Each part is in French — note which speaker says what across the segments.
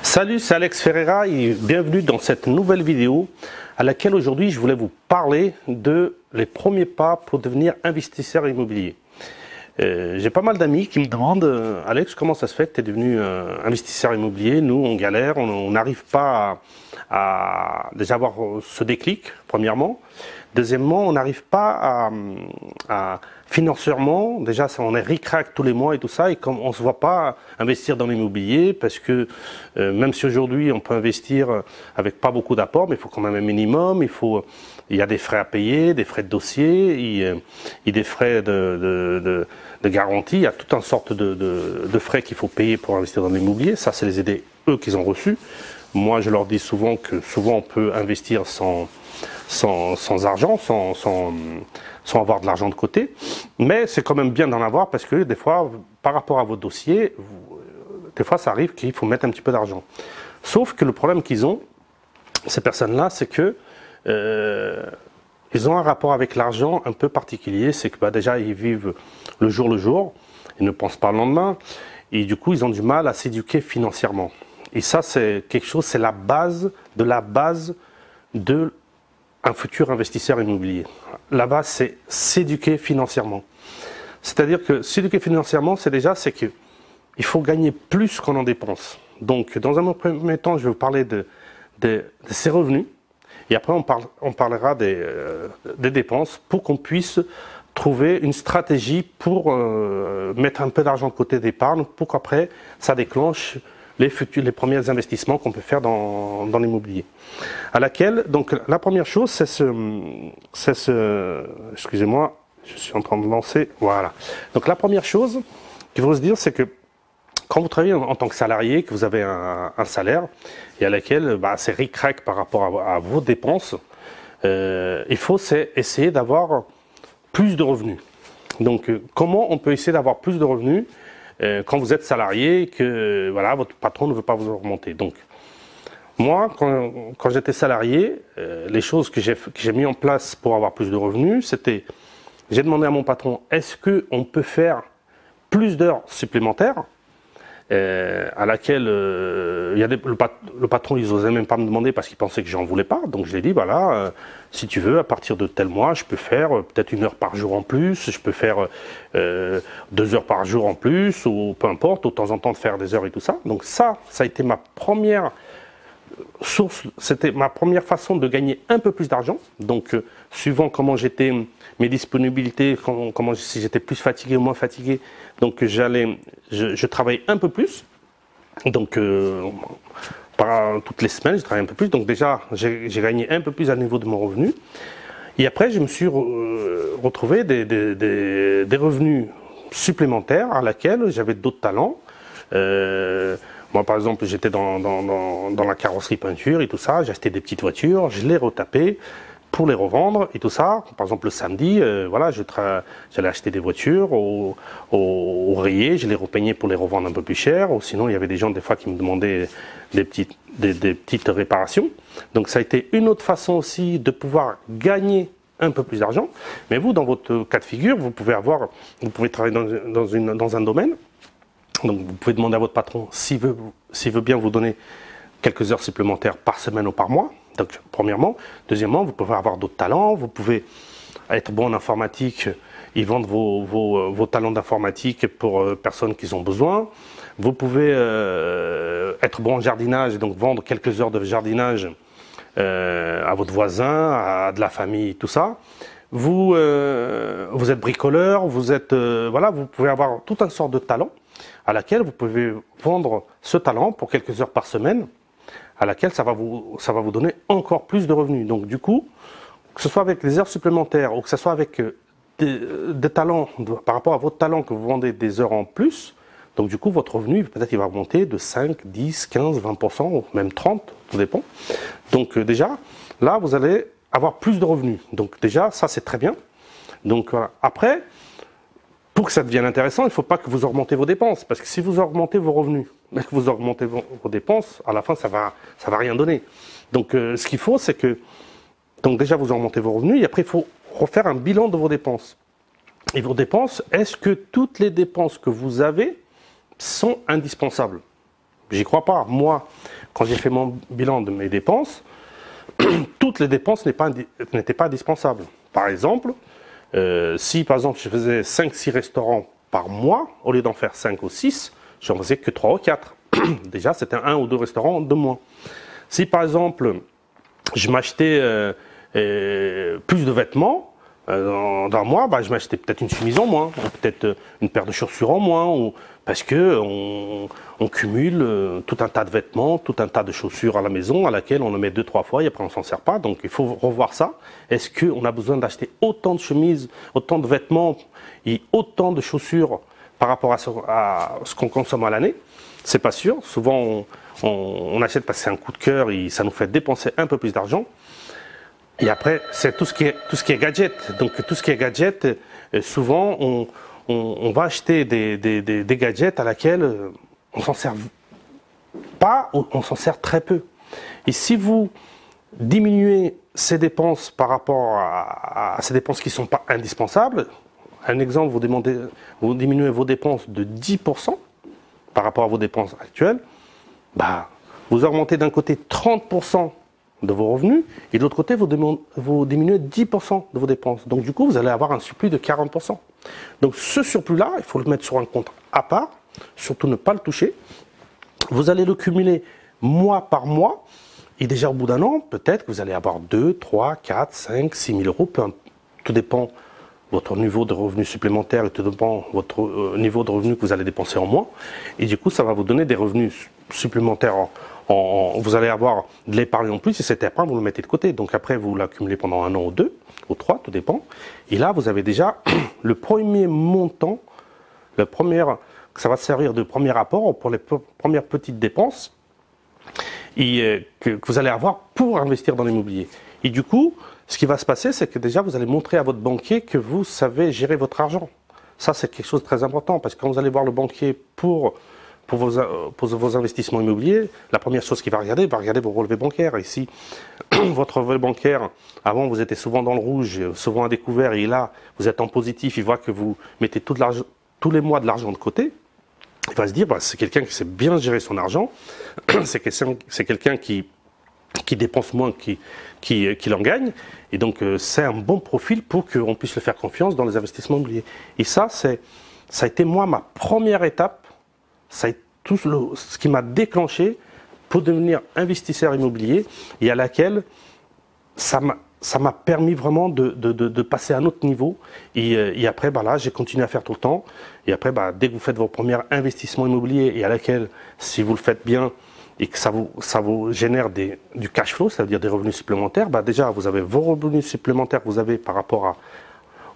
Speaker 1: Salut, c'est Alex Ferreira et bienvenue dans cette nouvelle vidéo à laquelle aujourd'hui je voulais vous parler de les premiers pas pour devenir investisseur immobilier. J'ai pas mal d'amis qui me demandent Alex, comment ça se fait que tu es devenu investisseur immobilier? Nous, on galère, on n'arrive pas à déjà avoir ce déclic, premièrement. Deuxièmement, on n'arrive pas à financièrement, déjà on est ric-rac tous les mois et tout ça, et comme on ne se voit pas investir dans l'immobilier, parce que même si aujourd'hui on peut investir avec pas beaucoup d'apport, mais il faut quand même un minimum, il y a des frais à payer, des frais de dossier, il y a des frais de garantie, il y a toute une sorte de frais qu'il faut payer pour investir dans l'immobilier. Ça, c'est les aides, eux, qu'ils ont reçus. Moi, je leur dis souvent que souvent on peut investir sans argent, sans avoir de l'argent de côté, mais c'est quand même bien d'en avoir parce que des fois, par rapport à vos dossiers, des fois ça arrive qu'il faut mettre un petit peu d'argent. Sauf que le problème qu'ils ont, ces personnes-là, c'est que ils ont un rapport avec l'argent un peu particulier, c'est que déjà ils vivent le jour, ils ne pensent pas au lendemain, et du coup ils ont du mal à s'éduquer financièrement. Et ça, c'est quelque chose, c'est la base de un futur investisseur immobilier. La base, c'est s'éduquer financièrement. C'est-à-dire que s'éduquer financièrement, c'est qu'il faut gagner plus qu'on en dépense. Donc, dans un premier temps, je vais vous parler de ses revenus. Et après, on parlera des dépenses pour qu'on puisse trouver une stratégie pour mettre un peu d'argent de côté d'épargne pour qu'après, ça déclenche les premiers investissements qu'on peut faire dans l'immobilier. À laquelle, donc la première chose, excusez-moi, je suis en train de lancer, voilà. Donc la première chose qu'il faut se dire, c'est que quand vous travaillez en tant que salarié, que vous avez un salaire, et à laquelle c'est ric-rac par rapport à vos dépenses, il faut essayer d'avoir plus de revenus. Donc comment on peut essayer d'avoir plus de revenus quand vous êtes salarié et que voilà, votre patron ne veut pas vous augmenter. Donc, moi, quand j'étais salarié, les choses que j'ai mis en place pour avoir plus de revenus, c'était, j'ai demandé à mon patron, est-ce qu'on peut faire plus d'heures supplémentaires à laquelle le patron, ils n'osaient même pas me demander parce qu'il pensait que j'en voulais pas. Donc je lui ai dit, voilà, si tu veux, à partir de tel mois, je peux faire peut-être 1 heure par jour en plus, je peux faire 2 heures par jour en plus, ou peu importe, de temps en temps de faire des heures et tout ça. Donc ça a été ma première source, c'était ma première façon de gagner un peu plus d'argent. Donc suivant comment j'étais, mes disponibilités, si j'étais plus fatigué ou moins fatigué, donc je travaillais un peu plus. Donc toutes les semaines je travaillais un peu plus. Donc déjà j'ai gagné un peu plus à niveau de mon revenu. Et après je me suis retrouvé des revenus supplémentaires à laquelle j'avais d'autres talents. Moi, par exemple, j'étais dans la carrosserie peinture et tout ça. J'ai acheté des petites voitures, je les retapais pour les revendre et tout ça. Par exemple, le samedi, voilà, j'allais acheter des voitures au rayé, je les repeignais pour les revendre un peu plus cher. Ou sinon, il y avait des gens des fois qui me demandaient des petites réparations. Donc, ça a été une autre façon aussi de pouvoir gagner un peu plus d'argent. Mais vous, dans votre cas de figure, vous pouvez travailler dans un domaine. Donc vous pouvez demander à votre patron s'il veut bien vous donner quelques heures supplémentaires par semaine ou par mois. Donc premièrement. Deuxièmement, vous pouvez avoir d'autres talents, vous pouvez être bon en informatique et vendre vos talents d'informatique pour personnes qui ont besoin. Vous pouvez être bon en jardinage et donc vendre quelques heures de jardinage à votre voisin, à de la famille, tout ça. Vous êtes bricoleur, voilà, vous pouvez avoir toute une sorte de talent à laquelle vous pouvez vendre ce talent pour quelques heures par semaine, à laquelle ça va vous donner encore plus de revenus. Donc du coup, que ce soit avec des heures supplémentaires ou que ce soit avec des talents, par rapport à votre talent que vous vendez des heures en plus, donc du coup votre revenu peut-être il va augmenter de 5, 10, 15, 20%, ou même 30%, tout dépend. Donc déjà, là vous allez avoir plus de revenus. Donc déjà, ça c'est très bien. Donc voilà. Après, pour que ça devienne intéressant, il ne faut pas que vous augmentez vos dépenses. Parce que si vous augmentez vos revenus, mais que vous augmentez vos dépenses, à la fin, ça va rien donner. Donc, ce qu'il faut, c'est que... Donc déjà, vous augmentez vos revenus, et après, il faut refaire un bilan de vos dépenses. Et vos dépenses, est-ce que toutes les dépenses que vous avez sont indispensables? J'y crois pas. Moi, quand j'ai fait mon bilan de mes dépenses, toutes les dépenses n'étaient pas indispensables. Par exemple, si par exemple je faisais 5-6 restaurants par mois, au lieu d'en faire 5 ou 6, j'en faisais que 3 ou 4. Déjà, c'était 1 ou 2 restaurants de moins. Si par exemple, je m'achetais plus de vêtements, dans un mois, je m'achetais peut-être une chemise en moins, ou peut-être une paire de chaussures en moins, parce que on cumule tout un tas de vêtements, tout un tas de chaussures à la maison, à laquelle on le met 2-3 fois et après on s'en sert pas. Donc il faut revoir ça. Est-ce qu'on a besoin d'acheter autant de chemises, autant de vêtements et autant de chaussures par rapport à ce qu'on consomme à l'année? C'est pas sûr. Souvent on achète parce que c'est un coup de cœur et ça nous fait dépenser un peu plus d'argent. Et après, c'est tout ce qui est gadget. Donc tout ce qui est gadget, souvent on va acheter des gadgets à laquelle on s'en sert pas, ou on s'en sert très peu. Et si vous diminuez ces dépenses par rapport à ces dépenses qui ne sont pas indispensables, un exemple, vous diminuez vos dépenses de 10% par rapport à vos dépenses actuelles, vous augmentez d'un côté 30% de vos revenus, et de l'autre côté, vous diminuez 10% de vos dépenses. Donc du coup, vous allez avoir un surplus de 40%. Donc ce surplus-là, il faut le mettre sur un compte à part, surtout ne pas le toucher. Vous allez le cumuler mois par mois, et déjà au bout d'un an, peut-être que vous allez avoir 2, 3, 4, 5, 6 000 euros, tout dépend votre niveau de revenus supplémentaires et tout dépend votre niveau de revenus que vous allez dépenser en mois. Et du coup, ça va vous donner des revenus supplémentaires vous allez avoir de l'épargne en plus, et cette épargne, vous le mettez de côté. Donc après, vous l'accumulez pendant 1 an ou 2, ou 3, tout dépend. Et là, vous avez déjà le premier montant, ça va servir de premier apport pour les premières petites dépenses que vous allez avoir pour investir dans l'immobilier. Et du coup, ce qui va se passer, c'est que déjà, vous allez montrer à votre banquier que vous savez gérer votre argent. Ça, c'est quelque chose de très important, parce que quand vous allez voir le banquier pour vos investissements immobiliers, la première chose qu'il va regarder vos relevés bancaires. Et si votre relevé bancaire, avant vous étiez souvent dans le rouge, souvent à découvert, et là vous êtes en positif, il voit que vous mettez tous les mois de l'argent de côté, il va se dire, c'est quelqu'un qui sait bien gérer son argent, c'est quelqu'un qui dépense moins qu'il en gagne, et donc c'est un bon profil pour qu'on puisse le faire confiance dans les investissements immobiliers. Et ça a été moi ma première étape. Ça a été tout ce qui m'a déclenché pour devenir investisseur immobilier, et à laquelle ça m'a permis vraiment de passer à un autre niveau. Et après, là, j'ai continué à faire tout le temps. Et après, dès que vous faites vos premiers investissements immobiliers, et à laquelle, si vous le faites bien et que ça vous génère du cash flow, c'est-à-dire des revenus supplémentaires, déjà, vous avez vos revenus supplémentaires que vous avez par rapport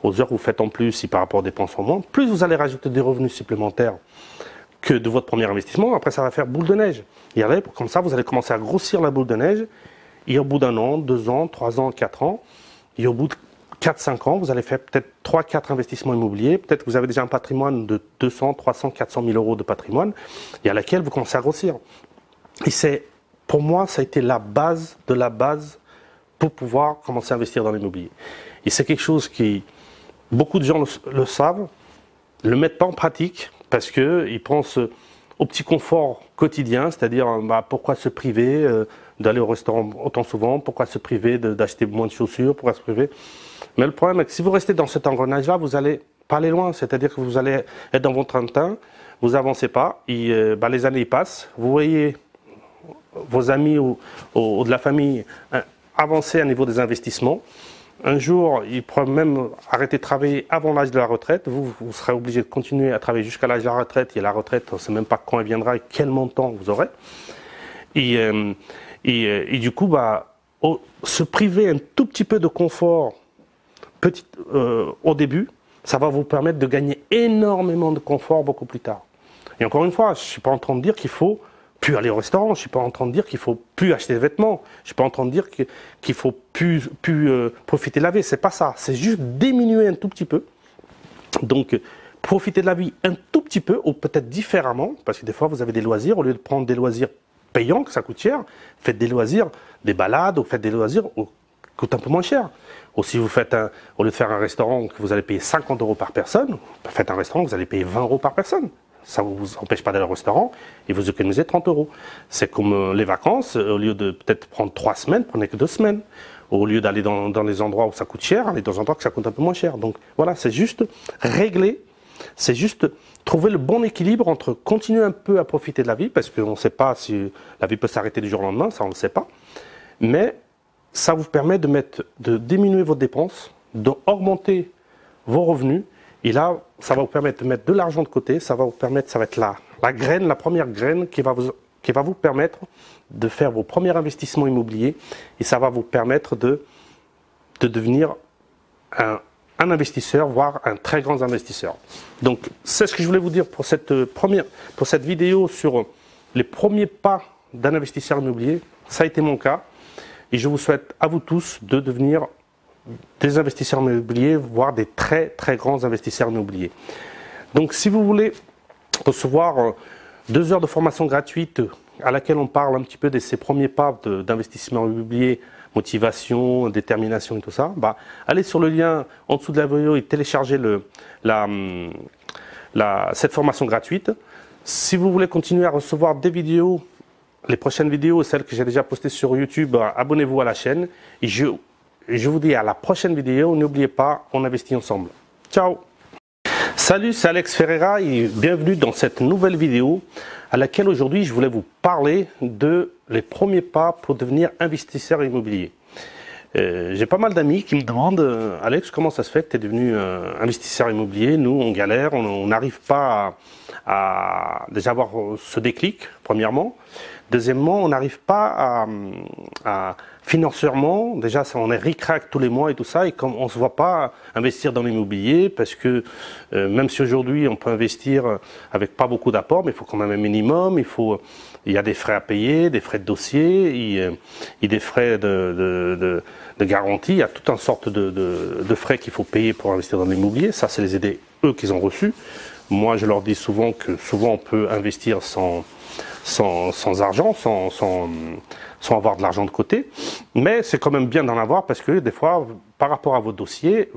Speaker 1: aux heures que vous faites en plus et par rapport aux dépenses en moins. Plus vous allez rajouter des revenus supplémentaires que de votre premier investissement, après ça va faire boule de neige. Et après, comme ça, vous allez commencer à grossir la boule de neige, et au bout d'un an, 2 ans, 3 ans, 4 ans, et au bout de 4-5 ans, vous allez faire peut-être 3-4 investissements immobiliers, peut-être que vous avez déjà un patrimoine de 200, 300, 400 000 euros de patrimoine, et à laquelle vous commencez à grossir. Et pour moi, ça a été la base de la base pour pouvoir commencer à investir dans l'immobilier. Et c'est quelque chose qui, beaucoup de gens le savent, ne le mettent pas en pratique, parce qu'ils pensent au petit confort quotidien, c'est-à-dire pourquoi se priver d'aller au restaurant autant souvent, pourquoi se priver d'acheter moins de chaussures, pourquoi se priver. Mais le problème est que si vous restez dans cet engrenage-là, vous allez pas aller loin, c'est-à-dire que vous allez être dans votre train-train, vous avancez pas, et les années passent, vous voyez vos amis ou de la famille avancer à niveau des investissements. Un jour, ils pourraient même arrêter de travailler avant l'âge de la retraite. Vous serez obligé de continuer à travailler jusqu'à l'âge de la retraite. Et la retraite, on ne sait même pas quand elle viendra et quel montant vous aurez. Et du coup, se priver un tout petit peu de confort au début, ça va vous permettre de gagner énormément de confort beaucoup plus tard. Et encore une fois, je ne suis pas en train de dire qu'il faut plus aller au restaurant, je ne suis pas en train de dire qu'il faut plus acheter des vêtements, je ne suis pas en train de dire qu'il faut plus profiter de la vie, c'est pas ça, c'est juste diminuer un tout petit peu. Donc profiter de la vie un tout petit peu, ou peut-être différemment, parce que des fois vous avez des loisirs, au lieu de prendre des loisirs payants, que ça coûte cher, faites des loisirs, des balades, ou faites des loisirs qui coûtent un peu moins cher. Ou si vous faites au lieu de faire un restaurant que vous allez payer 50 euros par personne, faites un restaurant que vous allez payer 20 euros par personne. ça ne vous empêche pas d'aller au restaurant et vous économisez 30 euros. C'est comme les vacances, au lieu de peut-être prendre 3 semaines, prenez que 2 semaines. Au lieu d'aller dans les endroits où ça coûte cher, allez dans des endroits où ça coûte un peu moins cher. Donc voilà, c'est juste régler, c'est juste trouver le bon équilibre entre continuer un peu à profiter de la vie, parce qu'on ne sait pas si la vie peut s'arrêter du jour au lendemain, ça on ne le sait pas, mais ça vous permet de diminuer vos dépenses, d'augmenter vos revenus, et là, ça va vous permettre de mettre de l'argent de côté, ça va vous permettre, ça va être la graine, la première graine qui va vous permettre de faire vos premiers investissements immobiliers, et ça va vous permettre de devenir un investisseur, voire un très grand investisseur. Donc, c'est ce que je voulais vous dire pour cette vidéo sur les premiers pas d'un investisseur immobilier. Ça a été mon cas, et je vous souhaite à vous tous de devenir des investisseurs immobiliers, voire des très très grands investisseurs immobiliers. Donc, si vous voulez recevoir 2 heures de formation gratuite à laquelle on parle un petit peu de ces premiers pas d'investissement immobilier, motivation, détermination et tout ça, allez sur le lien en dessous de la vidéo et téléchargez cette formation gratuite. Si vous voulez continuer à recevoir des vidéos, les prochaines vidéos, celles que j'ai déjà postées sur YouTube, abonnez-vous à la chaîne. Et je vous dis à la prochaine vidéo. N'oubliez pas, on investit ensemble. Ciao! Salut, c'est Alex Ferreira et bienvenue dans cette nouvelle vidéo à laquelle aujourd'hui je voulais vous parler de les premiers pas pour devenir investisseur immobilier. J'ai pas mal d'amis qui me demandent Alex, comment ça se fait que tu es devenu investisseur immobilier? Nous, on galère, on n'arrive pas à déjà avoir ce déclic, premièrement. Deuxièmement, on n'arrive pas à financièrement, déjà on est ric-rac tous les mois et tout ça, et comme on ne se voit pas investir dans l'immobilier, parce que même si aujourd'hui on peut investir avec pas beaucoup d'apports, mais il faut quand même un minimum, il y a des frais à payer, des frais de dossier, et des frais de garantie, il y a toute une sorte de frais qu'il faut payer pour investir dans l'immobilier. Ça, c'est les aider eux qu'ils ont reçus. Moi, je leur dis souvent que souvent on peut investir sans argent, sans avoir de l'argent de côté, mais c'est quand même bien d'en avoir parce que des fois, par rapport à vos dossiers,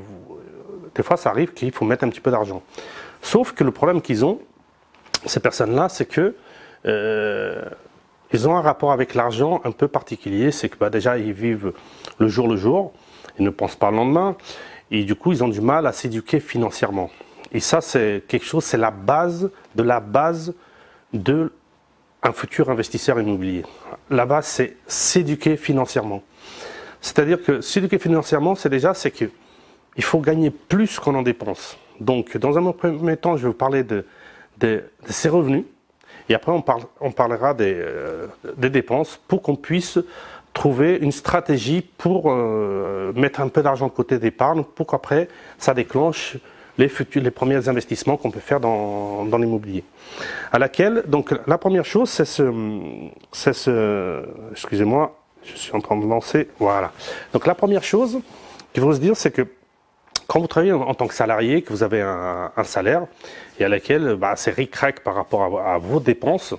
Speaker 1: des fois ça arrive qu'il faut mettre un petit peu d'argent. Sauf que le problème qu'ils ont, ces personnes-là, c'est que ils ont un rapport avec l'argent un peu particulier, c'est que déjà ils vivent le jour, ils ne pensent pas au lendemain, et du coup ils ont du mal à s'éduquer financièrement. Et ça c'est quelque chose, c'est la base de un futur investisseur immobilier. La base, c'est s'éduquer financièrement. C'est-à-dire que s'éduquer financièrement, c'est qu'il faut gagner plus qu'on en dépense. Donc, dans un premier temps, je vais vous parler de ses revenus. Et après, on parlera des dépenses pour qu'on puisse trouver une stratégie pour mettre un peu d'argent de côté d'épargne pour qu'après, ça déclenche les premiers investissements qu'on peut faire dans l'immobilier. À laquelle, donc la première chose, excusez-moi, je suis en train de lancer, voilà. Donc la première chose qu'il faut se dire, c'est que quand vous travaillez en tant que salarié, que vous avez un salaire, et à laquelle c'est ric-rac par rapport à vos dépenses,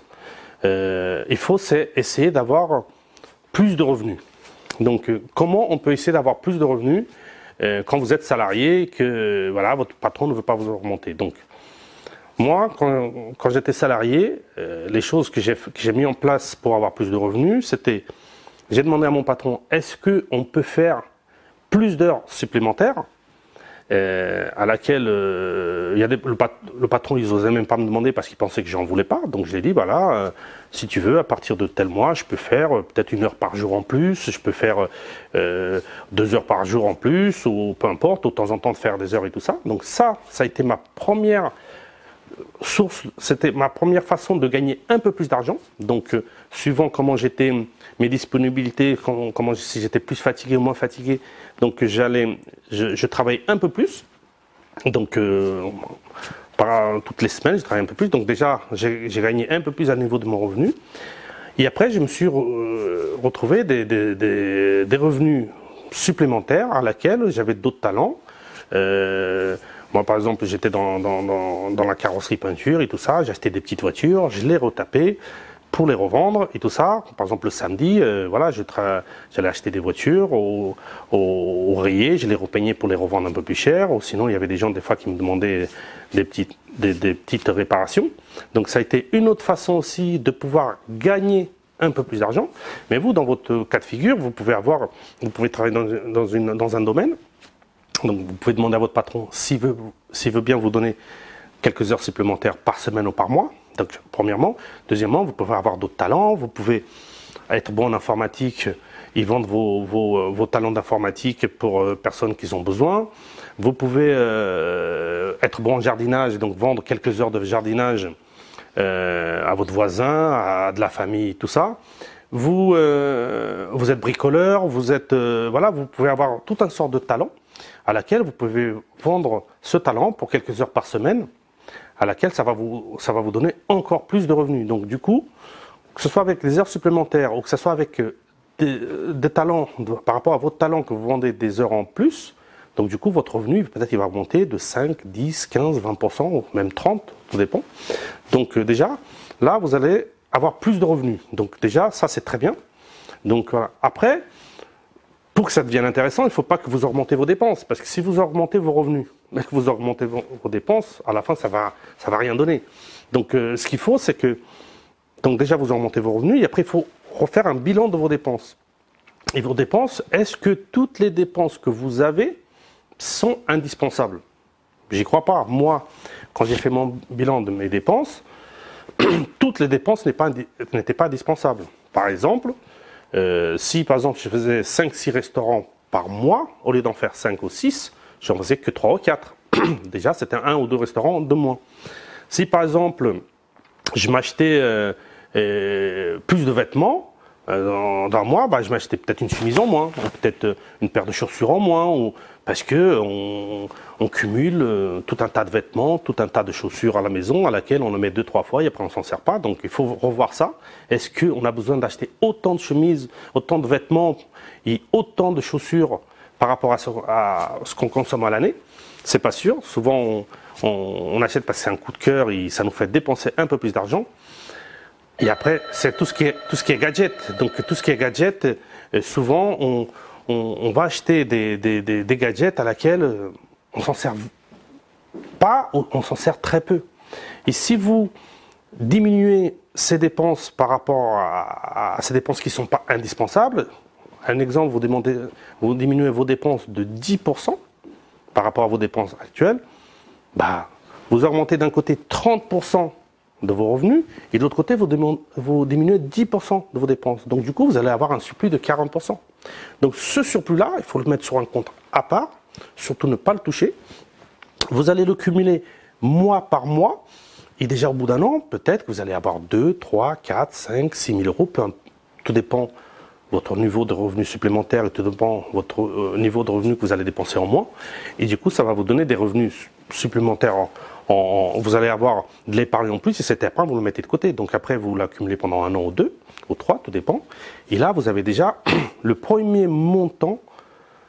Speaker 1: il faut essayer d'avoir plus de revenus. Donc comment on peut essayer d'avoir plus de revenus quand vous êtes salarié et que voilà, votre patron ne veut pas vous remonter. Donc, moi, quand j'étais salarié, les choses que j'ai mis en place pour avoir plus de revenus, c'était, j'ai demandé à mon patron, est-ce qu'on peut faire plus d'heures supplémentaires à laquelle le patron, ils n'osaient même pas me demander parce qu'il pensait que j'en voulais pas. Donc je lui ai dit, voilà, si tu veux, à partir de tel mois, je peux faire peut-être 1 heure par jour en plus, je peux faire 2 heures par jour en plus, ou peu importe, de temps en temps de faire des heures et tout ça. Donc ça a été ma première source, c'était ma première façon de gagner un peu plus d'argent. Donc suivant comment j'étais, mes disponibilités, si j'étais plus fatigué ou moins fatigué, donc je travaillais un peu plus. Donc toutes les semaines, je travaillais un peu plus. Donc déjà, j'ai gagné un peu plus à niveau de mon revenu. Et après, je me suis retrouvé des revenus supplémentaires à laquelle j'avais d'autres talents. Moi, par exemple, j'étais dans la carrosserie peinture et tout ça. J'ai acheté des petites voitures, je les retapais pour les revendre et tout ça. Par exemple, le samedi, voilà, j'allais acheter des voitures au rayé, je les repeignais pour les revendre un peu plus cher. Ou sinon, il y avait des gens des fois qui me demandaient des petites réparations. Donc ça a été une autre façon aussi de pouvoir gagner un peu plus d'argent. Mais vous, dans votre cas de figure, vous pouvez travailler dans un domaine. Donc vous pouvez demander à votre patron s'il veut bien vous donner quelques heures supplémentaires par semaine ou par mois. Donc, premièrement. Deuxièmement, vous pouvez avoir d'autres talents. Vous pouvez être bon en informatique et vendre vos talents d'informatique pour personnes qui ont besoin. Vous pouvez être bon en jardinage, donc vendre quelques heures de jardinage à votre voisin, à de la famille, tout ça. Vous êtes bricoleur, voilà, vous pouvez avoir tout un sort de talent à laquelle vous pouvez vendre ce talent pour quelques heures par semaine, à laquelle ça va vous donner encore plus de revenus. Donc du coup, que ce soit avec des heures supplémentaires ou que ce soit avec des talents, par rapport à votre talent que vous vendez des heures en plus, donc du coup votre revenu peut-être il va augmenter de 5, 10, 15, 20%, ou même 30%, tout dépend. Donc déjà, là vous allez avoir plus de revenus. Donc déjà, ça c'est très bien. Donc voilà. Après, pour que ça devienne intéressant, il ne faut pas que vous augmentez vos dépenses. Parce que si vous augmentez vos revenus, mais que vous augmentez vos dépenses, à la fin, ça va rien donner. Donc, ce qu'il faut, c'est que, donc déjà, vous augmentez vos revenus, et après, il faut refaire un bilan de vos dépenses. Et vos dépenses, est-ce que toutes les dépenses que vous avez sont indispensables? J'y crois pas. Moi, quand j'ai fait mon bilan de mes dépenses, toutes les dépenses n'étaient pas indispensables. Par exemple, si par exemple je faisais 5-6 restaurants par mois, au lieu d'en faire 5 ou 6, j'en faisais que 3 ou 4. Déjà, c'était 1 ou 2 restaurants de moins. Si par exemple, je m'achetais plus de vêtements, dans un mois, je m'achetais peut-être une chemise en moins, ou peut-être une paire de chaussures en moins, parce que on cumule tout un tas de vêtements, tout un tas de chaussures à la maison, à laquelle on le met 2-3 fois et après on s'en sert pas. Donc il faut revoir ça. Est-ce qu'on a besoin d'acheter autant de chemises, autant de vêtements et autant de chaussures par rapport à ce qu'on consomme à l'année? C'est pas sûr. Souvent on achète parce que c'est un coup de cœur et ça nous fait dépenser un peu plus d'argent. Et après, c'est tout ce qui est gadget. Donc tout ce qui est gadget, souvent on va acheter des gadgets à laquelle on s'en sert pas, ou on s'en sert très peu. Et si vous diminuez ces dépenses par rapport à ces dépenses qui ne sont pas indispensables, un exemple, vous diminuez vos dépenses de 10% par rapport à vos dépenses actuelles, vous augmentez d'un côté 30% de vos revenus, et de l'autre côté, vous diminuez 10% de vos dépenses. Donc du coup, vous allez avoir un surplus de 40%. Donc ce surplus-là, il faut le mettre sur un compte à part, surtout ne pas le toucher. Vous allez le cumuler mois par mois, et déjà au bout d'un an, peut-être que vous allez avoir 2, 3, 4, 5, 6 000 euros, tout dépend votre niveau de revenu supplémentaire et tout dépend votre niveau de revenu que vous allez dépenser en mois. Et du coup, ça va vous donner des revenus supplémentaires vous allez avoir de l'épargne en plus, et cet épargne, vous le mettez de côté. Donc après, vous l'accumulez pendant 1 an ou 2, ou 3, tout dépend. Et là, vous avez déjà le premier montant,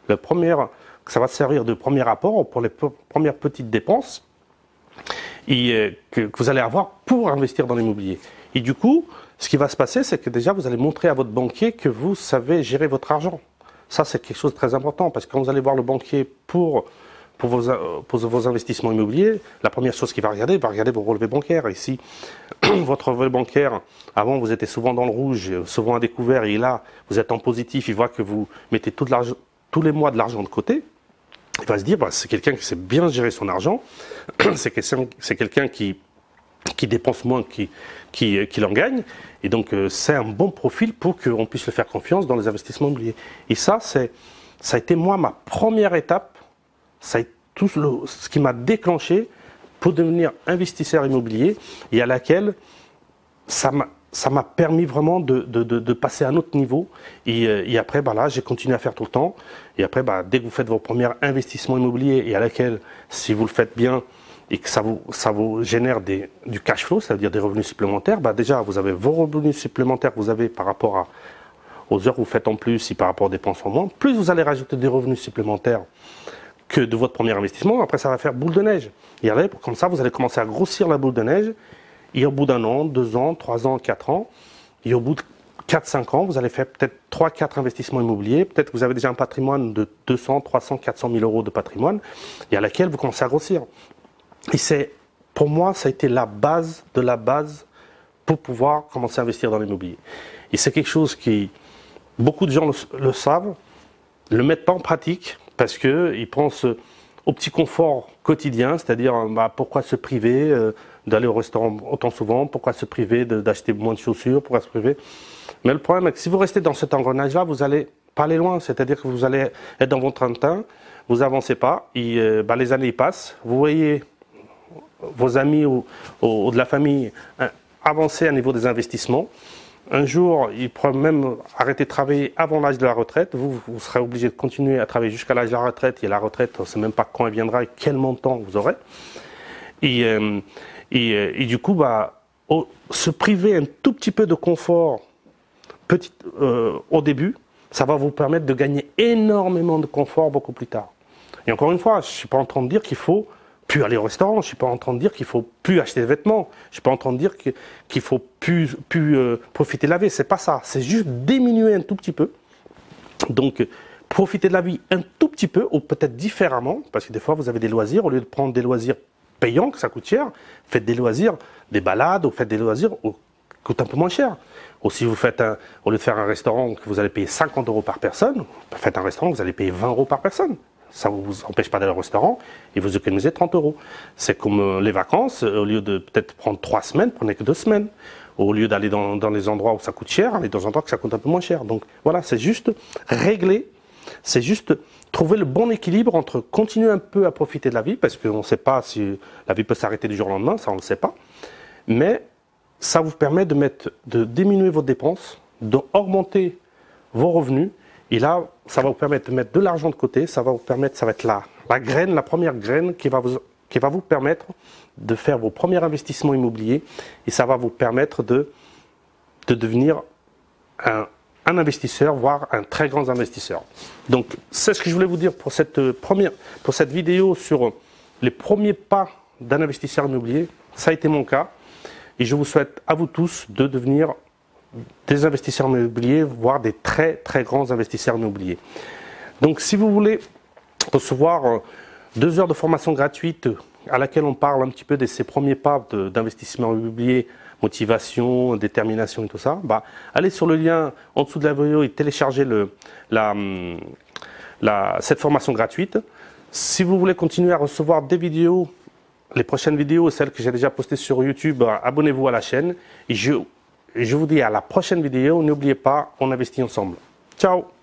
Speaker 1: ça va servir de premier apport pour les premières petites dépenses que vous allez avoir pour investir dans l'immobilier. Et du coup, ce qui va se passer, c'est que déjà, vous allez montrer à votre banquier que vous savez gérer votre argent. Ça, c'est quelque chose de très important, parce que quand vous allez voir le banquier pour vos investissements immobiliers, la première chose qu'il va regarder vos relevés bancaires. Et si votre relevé bancaire, avant vous étiez souvent dans le rouge, souvent à découvert, et là vous êtes en positif, il voit que vous mettez tous les mois de l'argent de côté, il va se dire, c'est quelqu'un qui sait bien gérer son argent, c'est quelqu'un qui dépense moins qu'il en gagne, et donc c'est un bon profil pour qu'on puisse le faire confiance dans les investissements immobiliers. Et ça a été moi ma première étape. Ça a été tout ce qui m'a déclenché pour devenir investisseur immobilier, et à laquelle ça m'a permis vraiment de passer à un autre niveau. Et après, là, j'ai continué à faire tout le temps. Et après, dès que vous faites vos premiers investissements immobiliers, et à laquelle, si vous le faites bien et que ça vous génère du cash flow, c'est-à-dire des revenus supplémentaires, déjà, vous avez vos revenus supplémentaires que vous avez par rapport aux heures que vous faites en plus et par rapport aux dépenses en moins. Plus vous allez rajouter des revenus supplémentaires que de votre premier investissement, après ça va faire boule de neige. Et après, comme ça, vous allez commencer à grossir la boule de neige, et au bout d'1 an, 2 ans, 3 ans, 4 ans, et au bout de 4-5 ans, vous allez faire peut-être 3-4 investissements immobiliers. Peut-être que vous avez déjà un patrimoine de 200, 300, 400 000 euros de patrimoine et à laquelle vous commencez à grossir. Et pour moi, ça a été la base de la base pour pouvoir commencer à investir dans l'immobilier. Et c'est quelque chose qui, beaucoup de gens le savent, ne le mettent pas en pratique parce qu'ils pensent au petit confort quotidien, c'est-à-dire pourquoi se priver d'aller au restaurant autant souvent, pourquoi se priver d'acheter moins de chaussures, pourquoi se priver. Mais le problème est que si vous restez dans cet engrenage-là, vous allez pas aller loin, c'est-à-dire que vous allez être dans votre train-train, vous avancez pas, et les années passent, vous voyez vos amis ou de la famille avancer à niveau des investissements. Un jour, ils pourraient même arrêter de travailler avant l'âge de la retraite. Vous serez obligé de continuer à travailler jusqu'à l'âge de la retraite. Et la retraite, on ne sait même pas quand elle viendra et quel montant vous aurez. Et du coup, se priver un tout petit peu de confort au début, ça va vous permettre de gagner énormément de confort beaucoup plus tard. Et encore une fois, je ne suis pas en train de dire qu'il faut plus aller au restaurant, je ne suis pas en train de dire qu'il faut plus acheter des vêtements, je ne suis pas en train de dire qu'il faut plus profiter de la vie, c'est pas ça, c'est juste diminuer un tout petit peu. Donc, profiter de la vie un tout petit peu, ou peut-être différemment, parce que des fois vous avez des loisirs, au lieu de prendre des loisirs payants, que ça coûte cher, faites des loisirs, des balades, ou faites des loisirs qui coûtent un peu moins cher. Ou si vous faites au lieu de faire un restaurant que vous allez payer 50 euros par personne, faites un restaurant que vous allez payer 20 euros par personne. Ça ne vous empêche pas d'aller au restaurant et vous économisez 30 euros. C'est comme les vacances, au lieu de peut-être prendre 3 semaines, prenez que 2 semaines. Au lieu d'aller dans les endroits où ça coûte cher, allez dans des endroits où ça coûte un peu moins cher. Donc voilà, c'est juste régler, c'est juste trouver le bon équilibre entre continuer un peu à profiter de la vie, parce qu'on ne sait pas si la vie peut s'arrêter du jour au lendemain, ça on ne le sait pas. Mais ça vous permet de diminuer vos dépenses, d'augmenter vos revenus. Et là, ça va vous permettre de mettre de l'argent de côté, ça va être la graine, la première graine qui va vous permettre de faire vos premiers investissements immobiliers et ça va vous permettre de devenir un investisseur, voire un très grand investisseur. Donc, c'est ce que je voulais vous dire pour cette vidéo sur les premiers pas d'un investisseur immobilier. Ça a été mon cas et je vous souhaite à vous tous de devenir des investisseurs immobiliers, voire des très très grands investisseurs immobiliers. Donc si vous voulez recevoir 2 heures de formation gratuite à laquelle on parle un petit peu de ces premiers pas d'investissement immobilier, motivation, détermination et tout ça, allez sur le lien en dessous de la vidéo et téléchargez cette formation gratuite. Si vous voulez continuer à recevoir des vidéos, les prochaines vidéos, celles que j'ai déjà postées sur YouTube, abonnez-vous à la chaîne et je vous dis à la prochaine vidéo. N'oubliez pas, on investit ensemble. Ciao!